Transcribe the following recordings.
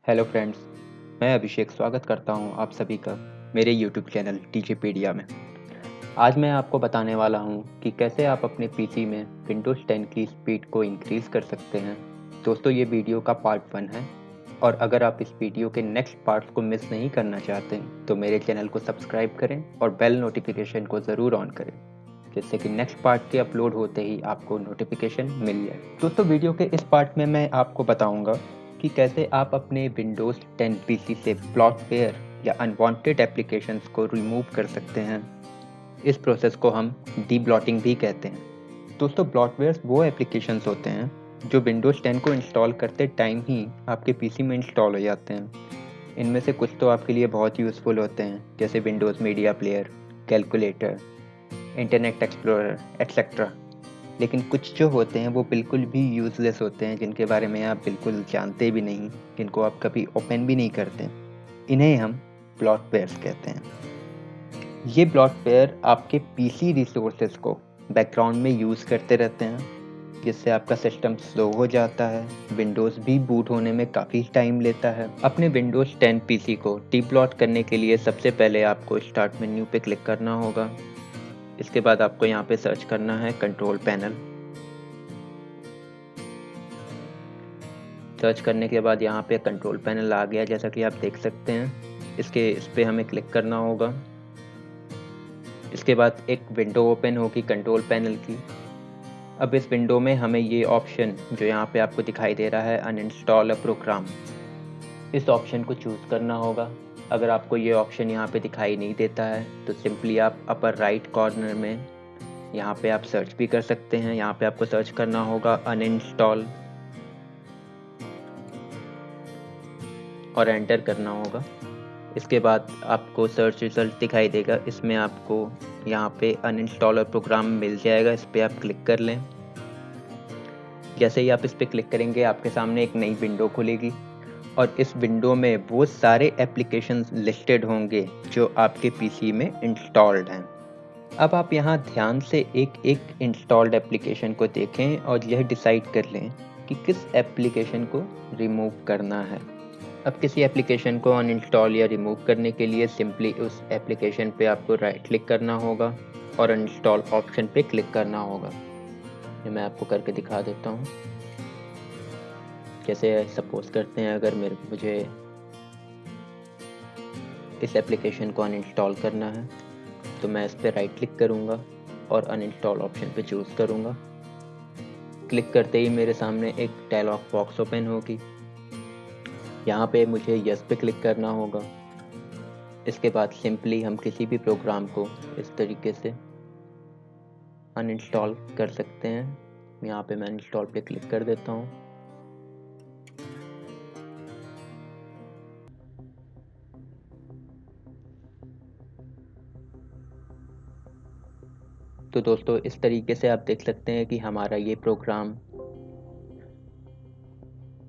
Hello friends, मैं अभिषेक स्वागत करता हूं आप सभी का मेरे यूट्यूब चैनल डीजेपीडिया में। आज मैं आपको बताने वाला हूं कि कैसे आप अपने पीसी में विंडोज़ 10 की स्पीड को इंक्रीज़ कर सकते हैं। दोस्तों, ये वीडियो का पार्ट 1 है और अगर आप इस वीडियो के नेक्स्ट पार्ट्स को मिस नहीं करना चाहते तो मेरे चैनल को सब्सक्राइब करें और बेल नोटिफिकेशन को ज़रूर ऑन करें, जिससे कि नेक्स्ट पार्ट के अपलोड होते ही आपको नोटिफिकेशन मिल जाए। दोस्तों, वीडियो के इस पार्ट में मैं आपको बताऊंगा कि कैसे आप अपने विंडोज़ 10 पीसी से ब्लॉटवेयर या अनवांटेड एप्लीकेशंस को रिमूव कर सकते हैं। इस प्रोसेस को हम डीब्लॉटिंग भी कहते हैं। दोस्तों, ब्लॉटवेयर्स वो एप्लीकेशंस होते हैं जो विंडोज़ 10 को इंस्टॉल करते टाइम ही आपके पीसी में इंस्टॉल हो जाते हैं। इनमें से कुछ तो आपके लिए बहुत यूज़फुल होते हैं, जैसे Windows media player, calculator, internet explorer etcetera. लेकिन कुछ जो होते हैं वो बिल्कुल भी यूज़लेस होते हैं, जिनके बारे में आप बिल्कुल जानते भी नहीं, जिनको आप कभी ओपन भी नहीं करते। इन्हें हम ब्लॉटवेयर्स कहते हैं। ये ब्लॉटवेयर आपके पीसी रिसोर्सेज को बैकग्राउंड में यूज़ करते रहते हैं, जिससे आपका सिस्टम स्लो हो जाता है। विंडोज़ भी बूट होने में काफ़ी टाइम लेता है। अपने विंडोज़ 10 पीसी को डीब्लॉट करने के लिए सबसे पहले आपको स्टार्ट मेन्यू पे क्लिक करना होगा। इसके बाद आपको यहाँ पे सर्च करना है कंट्रोल पैनल। सर्च करने के बाद यहाँ पे कंट्रोल पैनल आ गया, जैसा कि आप देख सकते हैं। इस पे हमें क्लिक करना होगा। इसके बाद एक विंडो ओपन होगी कंट्रोल पैनल की। अब इस विंडो में हमें ये ऑप्शन जो यहाँ पे आपको दिखाई दे रहा है, अनइंस्टॉल अ प्रोग्राम, इस ऑप्शन को चूज़ करना होगा। अगर आपको ये ऑप्शन यहाँ पे दिखाई नहीं देता है तो सिंपली आप अपर राइट कॉर्नर में यहाँ पे आप सर्च भी कर सकते हैं। यहाँ पे आपको सर्च करना होगा अनइंस्टॉल और एंटर करना होगा। इसके बाद आपको सर्च रिजल्ट दिखाई देगा, इसमें आपको यहाँ पे अनइंस्टॉलर प्रोग्राम मिल जाएगा। इस पर आप क्लिक कर लें। जैसे ही आप इस पर क्लिक करेंगे आपके सामने एक नई विंडो खुलेगी और इस विंडो में वो सारे एप्लीकेशंस लिस्टेड होंगे जो आपके पीसी में इंस्टॉल्ड हैं। अब आप यहाँ ध्यान से एक एक इंस्टॉल्ड एप्लीकेशन को देखें और यह डिसाइड कर लें कि किस एप्लीकेशन को रिमूव करना है। अब किसी एप्लीकेशन को अनइंस्टॉल या रिमूव करने के लिए सिंपली उस एप्लीकेशन पे आपको राइट क्लिक करना होगा और अनइंस्टॉल ऑप्शन पे क्लिक करना होगा। ये मैं आपको करके दिखा देता हूँ। जैसे सपोज करते हैं अगर मुझे इस एप्लीकेशन को अनइंस्टॉल करना है तो मैं इस पर राइट क्लिक करूँगा और अनइंस्टॉल ऑप्शन पे चूज़ करूँगा। क्लिक करते ही मेरे सामने एक डायलॉग बॉक्स ओपन होगी। यहाँ पे मुझे यस पे क्लिक करना होगा। इसके बाद सिंपली हम किसी भी प्रोग्राम को इस तरीके से अनइंस्टॉल कर सकते हैं। यहाँ पे मैं अनइंस्टॉल पे क्लिक कर देता हूँ। तो दोस्तों, इस तरीके से आप देख सकते हैं कि हमारा ये प्रोग्राम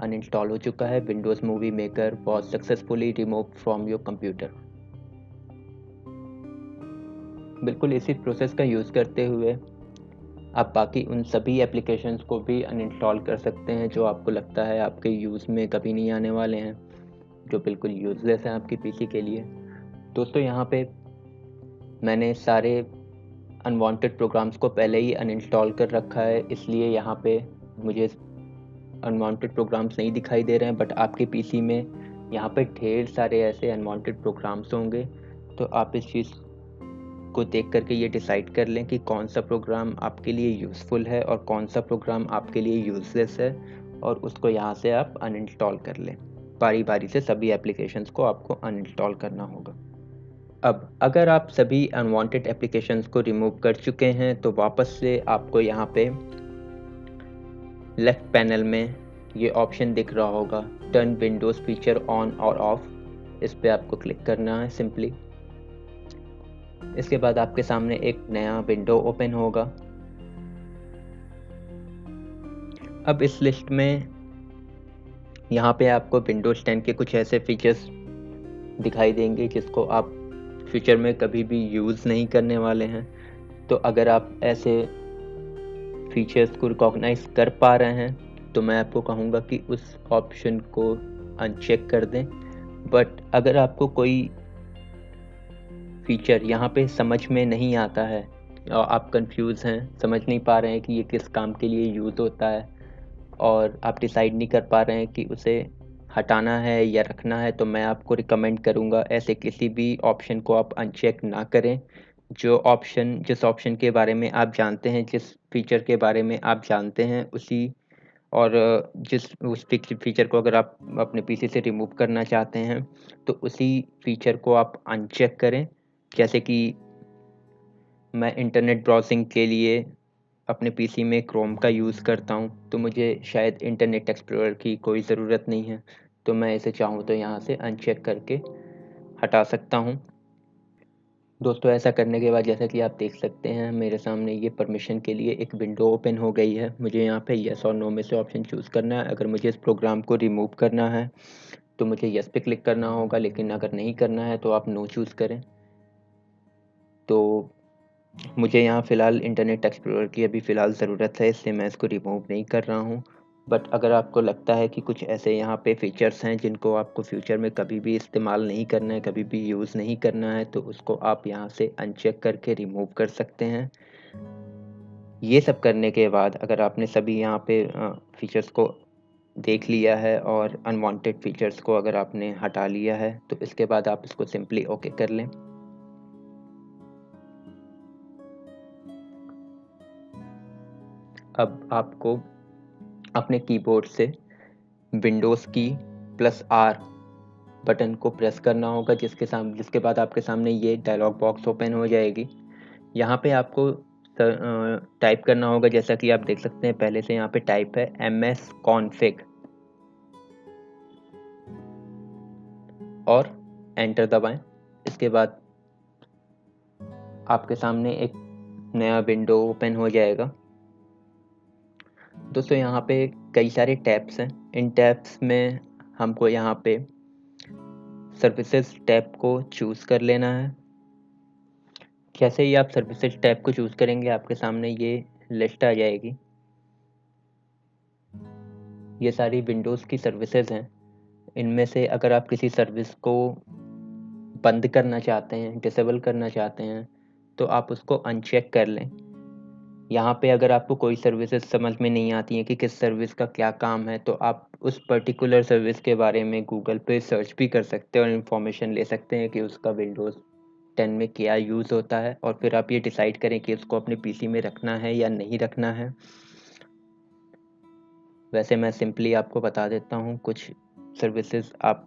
अनइंस्टॉल हो चुका है। Windows movie maker was successfully removed from your computer. बिल्कुल इसी प्रोसेस का यूज़ करते हुए आप बाकी उन सभी एप्लीकेशंस को भी अनइंस्टॉल कर सकते हैं जो आपको लगता है आपके यूज़ में कभी नहीं आने वाले हैं, जो बिल्कुल यूज़लेस हैं आपके पीसी के लिए। दोस्तों, यहाँ पे मैंने सारे अनवांटेड प्रोग्राम्स को पहले ही अनइंस्टॉल कर रखा है, इसलिए यहाँ पे मुझे अनवांटेड प्रोग्राम्स नहीं दिखाई दे रहे हैं। बट आपके पीसी में यहाँ पे ढेर सारे ऐसे अनवांटेड प्रोग्राम्स होंगे, तो आप इस चीज़ को देख करके ये डिसाइड कर लें कि कौन सा प्रोग्राम आपके लिए यूज़फुल है और कौन सा प्रोग्राम आपके लिए यूज़लेस है, और उसको यहाँ से आप अनइंस्टॉल कर लें। बारी बारी से सभी एप्लीकेशंस को आपको अनइंस्टॉल करना होगा। अब अगर आप सभी अनवांटेड एप्लीकेशंस को रिमूव कर चुके हैं तो वापस से आपको यहाँ पे लेफ्ट पैनल में ये ऑप्शन दिख रहा होगा, टर्न विंडोज़ फीचर ऑन और ऑफ। इस पे आपको क्लिक करना है सिंपली। इसके बाद आपके सामने एक नया विंडो ओपन होगा। अब इस लिस्ट में यहाँ पे आपको विंडोज़ 10 के कुछ ऐसे फीचर्स दिखाई देंगे जिसको आप फ्यूचर में कभी भी यूज़ नहीं करने वाले हैं। तो अगर आप ऐसे फीचर्स को रिकॉग्नाइज कर पा रहे हैं तो मैं आपको कहूँगा कि उस ऑप्शन को अनचेक कर दें। बट अगर आपको कोई फीचर यहाँ पे समझ में नहीं आता है और आप कंफ्यूज हैं, समझ नहीं पा रहे हैं कि ये किस काम के लिए यूज़ होता है और आप डिसाइड नहीं कर पा रहे हैं कि उसे हटाना है या रखना है, तो मैं आपको रिकमेंड करूँगा ऐसे किसी भी ऑप्शन को आप अनचेक ना करें। जिस ऑप्शन के बारे में आप जानते हैं, जिस फीचर के बारे में आप जानते हैं उसी और जिस उस फीचर को अगर आप अपने पीसी से रिमूव करना चाहते हैं तो उसी फीचर को आप अनचेक करें। जैसे कि मैं इंटरनेट ब्राउजिंग के लिए अपने पीसी में क्रोम का यूज़ करता हूँ, तो मुझे शायद इंटरनेट एक्सप्लोरर की कोई ज़रूरत नहीं है, तो मैं इसे चाहूँ तो यहाँ से अनचेक करके हटा सकता हूँ। दोस्तों, ऐसा करने के बाद जैसा कि आप देख सकते हैं मेरे सामने ये परमिशन के लिए एक विंडो ओपन हो गई है। मुझे यहाँ पे येस और नो में से ऑप्शन चूज़ करना है। अगर मुझे इस प्रोग्राम को रिमूव करना है तो मुझे येस पे क्लिक करना होगा, लेकिन अगर नहीं करना है तो आप नो चूज़ करें। तो मुझे यहाँ फ़िलहाल इंटरनेट एक्सप्लोरर की अभी फ़िलहाल ज़रूरत है, इसलिए मैं इसको रिमूव नहीं कर रहा हूँ। बट अगर आपको लगता है कि कुछ ऐसे यहाँ पे फ़ीचर्स हैं जिनको आपको फ्यूचर में कभी भी इस्तेमाल नहीं करना है, कभी भी यूज़ नहीं करना है, तो उसको आप यहाँ से अनचेक करके रिमूव कर सकते हैं। ये सब करने के बाद अगर आपने सभी यहाँ पे फ़ीचर्स को देख लिया है और अनवांटेड फ़ीचर्स को अगर आपने हटा लिया है, तो इसके बाद आप इसको सिंपली ओके कर लें। अब आपको अपने कीबोर्ड से विंडोज़ की प्लस आर बटन को प्रेस करना होगा, जिसके बाद आपके सामने ये डायलॉग बॉक्स ओपन हो जाएगी। यहाँ पे आपको टाइप करना होगा, जैसा कि आप देख सकते हैं पहले से यहाँ पे टाइप है msconfig और एंटर दबाएं। इसके बाद आपके सामने एक नया विंडो ओपन हो जाएगा। दोस्तों, यहाँ पे कई सारे टैब्स हैं। इन टैब्स में हमको यहाँ पे सर्विसेज टैब को चूज़ कर लेना है। जैसे ही आप सर्विसेज टैब को चूज़ करेंगे आपके सामने ये लिस्ट आ जाएगी। ये सारी विंडोज़ की सर्विसेज हैं। इनमें से अगर आप किसी सर्विस को बंद करना चाहते हैं, डिसेबल करना चाहते हैं, तो आप उसको अनचेक कर लें। यहाँ पे अगर आपको कोई सर्विसेज समझ में नहीं आती हैं कि किस सर्विस का क्या काम है, तो आप उस पर्टिकुलर सर्विस के बारे में गूगल पे सर्च भी कर सकते हैं और इन्फॉर्मेशन ले सकते हैं कि उसका विंडोज़ 10 में क्या यूज़ होता है, और फिर आप ये डिसाइड करें कि उसको अपने पीसी में रखना है या नहीं रखना है। वैसे मैं सिंपली आपको बता देता हूँ कुछ सर्विसेज आप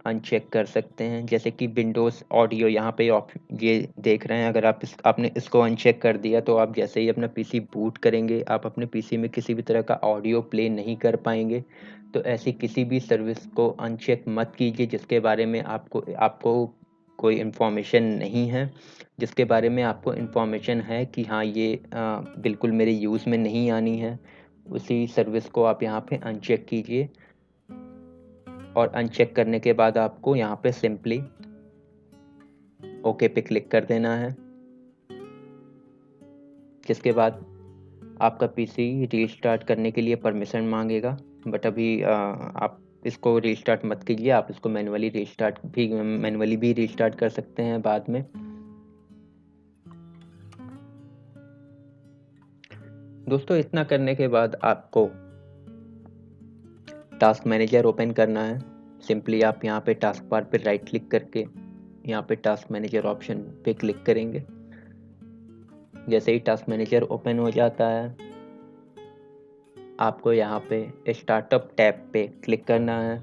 अनचेक कर सकते हैं, जैसे कि विंडोज़ ऑडियो। यहाँ पे ये देख रहे हैं, अगर आपने इसको अनचेक कर दिया तो आप जैसे ही अपना पीसी बूट करेंगे आप अपने पीसी में किसी भी तरह का ऑडियो प्ले नहीं कर पाएंगे। तो ऐसी किसी भी सर्विस को अनचेक मत कीजिए जिसके बारे में आपको कोई इन्फॉर्मेशन नहीं है। जिसके बारे में आपको इन्फॉर्मेशन है कि हाँ, ये बिल्कुल मेरे यूज़ में नहीं आनी है, उसी सर्विस को आप यहाँ पे अनचेक कीजिए। और अनचेक करने के बाद आपको यहाँ पे सिंपली ओके पे क्लिक कर देना है। जिसके बाद आपका पीसी रीस्टार्ट करने के लिए परमिशन मांगेगा, बट अभी आप इसको रीस्टार्ट मत कीजिए। आप इसको मैनुअली भी रीस्टार्ट कर सकते हैं बाद में। दोस्तों, इतना करने के बाद आपको टास्क मैनेजर ओपन करना है। सिंपली आप यहाँ पे टास्क बार पे राइट क्लिक करके यहाँ पे टास्क मैनेजर ऑप्शन पे क्लिक करेंगे। जैसे ही टास्क मैनेजर ओपन हो जाता है आपको यहाँ पे स्टार्टअप टैब पे क्लिक करना है।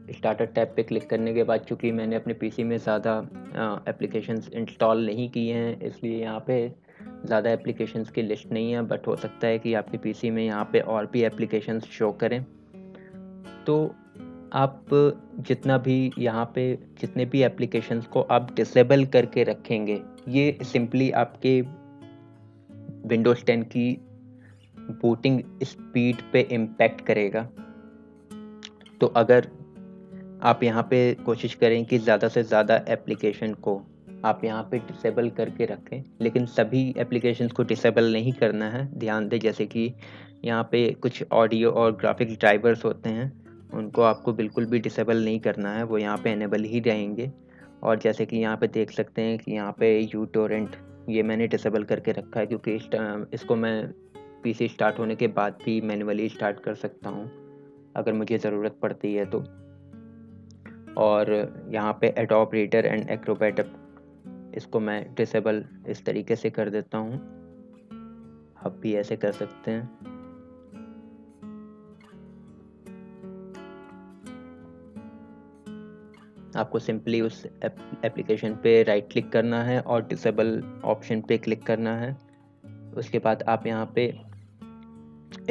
स्टार्टअप टैब पे क्लिक करने के बाद चूँकि मैंने अपने पीसी में ज़्यादा एप्लीकेशंस इंस्टॉल नहीं किए हैं, इसलिए यहाँ पे ज़्यादा एप्लीकेशंस की लिस्ट नहीं है, बट हो सकता है कि आपके पीसी में यहाँ पे और भी एप्लीकेशंस शो करें। तो आप जितना भी यहाँ पे जितने भी एप्लीकेशंस को आप डिसेबल करके रखेंगे, ये सिंपली आपके विंडोज़ 10 की बूटिंग स्पीड पे इम्पैक्ट करेगा। तो अगर आप यहाँ पे कोशिश करें कि ज़्यादा से ज़्यादा एप्लीकेशन को आप यहाँ पे डिसेबल करके रखें, लेकिन सभी एप्लीकेशंस को डिसेबल नहीं करना है। ध्यान दें, जैसे कि यहाँ पे कुछ ऑडियो और ग्राफिक्स ड्राइवर्स होते हैं, उनको आपको बिल्कुल भी डिसेबल नहीं करना है, वो यहाँ पे इनेबल ही रहेंगे। और जैसे कि यहाँ पे देख सकते हैं कि यहाँ पे यूटोरेंट ये मैंने डिसेबल करके रखा है, क्योंकि इसको मैं पीसी स्टार्ट होने के बाद भी मैन्युअली स्टार्ट कर सकता हूँ अगर मुझे ज़रूरत पड़ती है तो। और यहाँ पे एडोब रीडर एंड एक्रोबैट, इसको मैं डिसेबल इस तरीके से कर देता हूँ। आप भी ऐसे कर सकते हैं। आपको सिंपली उस एप्लीकेशन पे राइट क्लिक करना है और डिसेबल ऑप्शन पे क्लिक करना है। उसके बाद आप यहाँ पे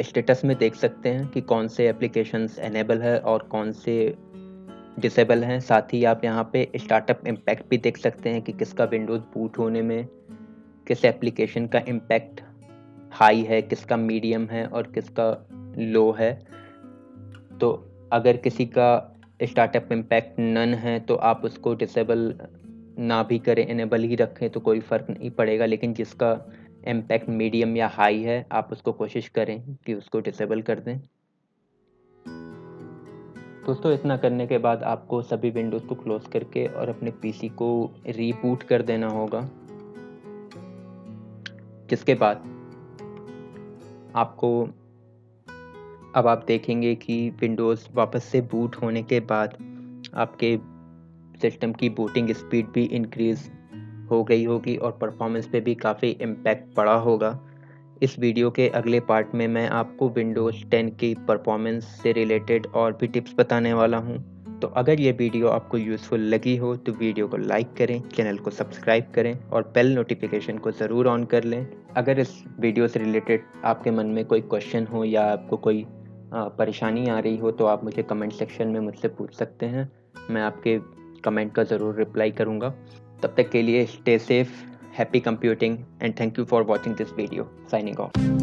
स्टेटस में देख सकते हैं कि कौन से एप्लीकेशंस एनेबल है और कौन से डिसेबल हैं। साथ ही आप यहाँ पे स्टार्टअप इम्पैक्ट भी देख सकते हैं कि किसका विंडोज़ बूट होने में किस एप्लीकेशन का इम्पैक्ट हाई है, किसका मीडियम है और किसका लो है। तो अगर किसी का स्टार्टअप इम्पैक्ट नन है तो आप उसको डिसेबल ना भी करें, इनेबल ही रखें तो कोई फ़र्क नहीं पड़ेगा। लेकिन जिसका इम्पैक्ट मीडियम या हाई है आप उसको कोशिश करें कि उसको डिसेबल कर दें। दोस्तों, इतना करने के बाद आपको सभी विंडोज़ को क्लोज़ करके और अपने पीसी को रीबूट कर देना होगा, जिसके बाद आपको अब आप देखेंगे कि विंडोज़ वापस से बूट होने के बाद आपके सिस्टम की बूटिंग स्पीड भी इंक्रीज़ हो गई होगी और परफॉर्मेंस पे भी काफ़ी इम्पैक्ट पड़ा होगा। इस वीडियो के अगले पार्ट में मैं आपको विंडोज़ 10 की परफॉर्मेंस से रिलेटेड और भी टिप्स बताने वाला हूं। तो अगर ये वीडियो आपको यूज़फुल लगी हो तो वीडियो को लाइक करें, चैनल को सब्सक्राइब करें और बेल नोटिफिकेशन को ज़रूर ऑन कर लें। अगर इस वीडियो से रिलेटेड आपके मन में कोई क्वेश्चन हो या आपको कोई परेशानी आ रही हो तो आप मुझे कमेंट सेक्शन में मुझसे पूछ सकते हैं। मैं आपके कमेंट का ज़रूर रिप्लाई करूँगा। तब तक के लिए stay safe, happy computing, and thank you for watching this video. Signing off.